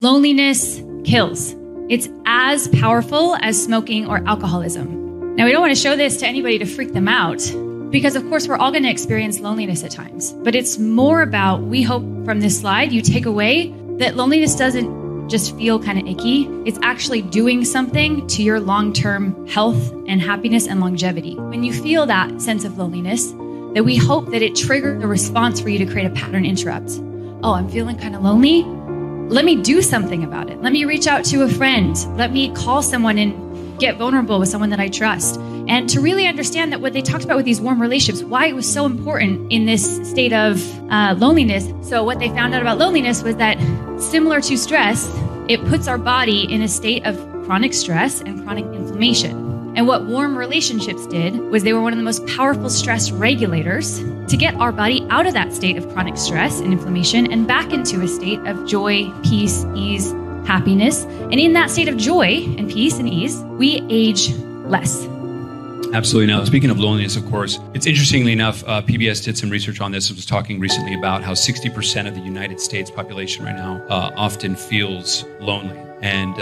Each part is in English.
Loneliness kills. It's as powerful as smoking or alcoholism. Now, we don't want to show this to anybody to freak them out because, of course, we're all going to experience loneliness at times. But it's more about, we hope from this slide, you take away that loneliness doesn't just feel kind of icky. It's actually doing something to your long-term health and happiness and longevity. When you feel that sense of loneliness, that we hope that it triggers a response for you to create a pattern interrupt. Oh, I'm feeling kind of lonely. Let me do something about it. Let me reach out to a friend. Let me call someone and get vulnerable with someone that I trust. And to really understand that what they talked about with these warm relationships, why it was so important in this state of loneliness. So what they found out about loneliness was that similar to stress, it puts our body in a state of chronic stress and chronic inflammation. And what warm relationships did was they were one of the most powerful stress regulators to get our body out of that state of chronic stress and inflammation and back into a state of joy, peace, ease, happiness. And in that state of joy and peace and ease, we age less. Absolutely. Now, speaking of loneliness, of course, it's interestingly enough, PBS did some research on this. It was talking recently about how 60% of the United States population right now often feels lonely and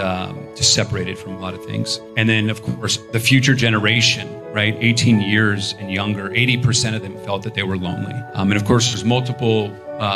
just separated from a lot of things. And then, of course, the future generation, right, 18 years and younger, 80% of them felt that they were lonely. And of course, there's multiple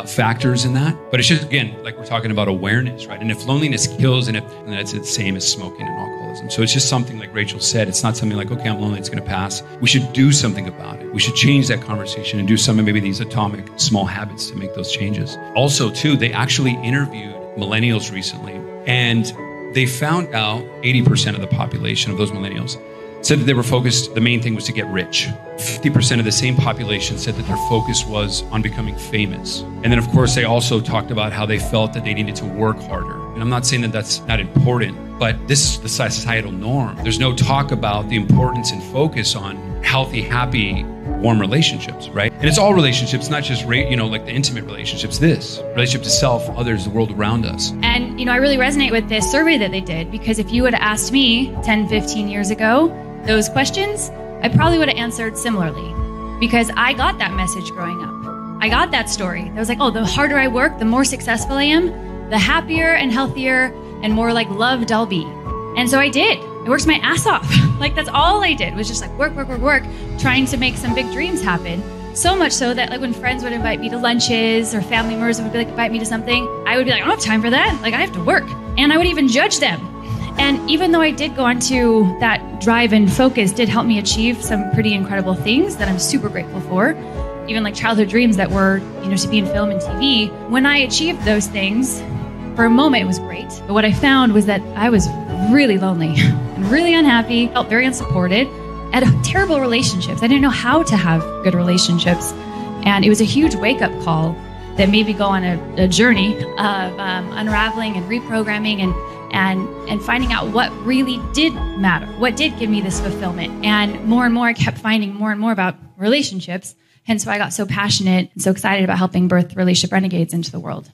factors in that. But it's just, again, like we're talking about awareness, right? And if loneliness kills, and that's the same as smoking and alcoholism. So it's just something like Rachel said. It's not something like, okay, I'm lonely, it's going to pass. We should do something about it. We should change that conversation and do some of maybe these atomic small habits to make those changes. Also, too, they actually interviewed millennials recently, and they found out 80% of the population of those millennials said that they were focused, the main thing was to get rich. 50% of the same population said that their focus was on becoming famous. And then, of course, they also talked about how they felt that they needed to work harder. And I'm not saying that that's not important, but this is the societal norm. There's no talk about the importance and focus on healthy, happy, warm relationships, right? And it's all relationships, not just, like the intimate relationships. This relationship to self, others, the world around us. And, I really resonate with this survey that they did, because if you would have asked me 10, 15 years ago, those questions, I probably would have answered similarly, because I got that message growing up. I got that story. I was like, oh, the harder I work, the more successful I am, the happier and healthier and more like loved I'll be. And so I did. I worked my ass off. Like, that's all I did was just like work, trying to make some big dreams happen. So much so that like when friends would invite me to lunches or family members would be like, invite me to something, I would be like, I don't have time for that. Like, I have to work. And I would even judge them. And even though I did go on to that drive and focus did help me achieve some pretty incredible things that I'm super grateful for, even like childhood dreams that were, to be in film and TV. When I achieved those things, for a moment it was great. But what I found was that I was really lonely and really unhappy, felt very unsupported, had terrible relationships. I didn't know how to have good relationships. And it was a huge wake-up call that made me go on a journey of unraveling and reprogramming and finding out what really did matter, what did give me this fulfillment. And more I kept finding more and more about relationships. Hence why I got so passionate and so excited about helping birth Relationship Renegades into the world.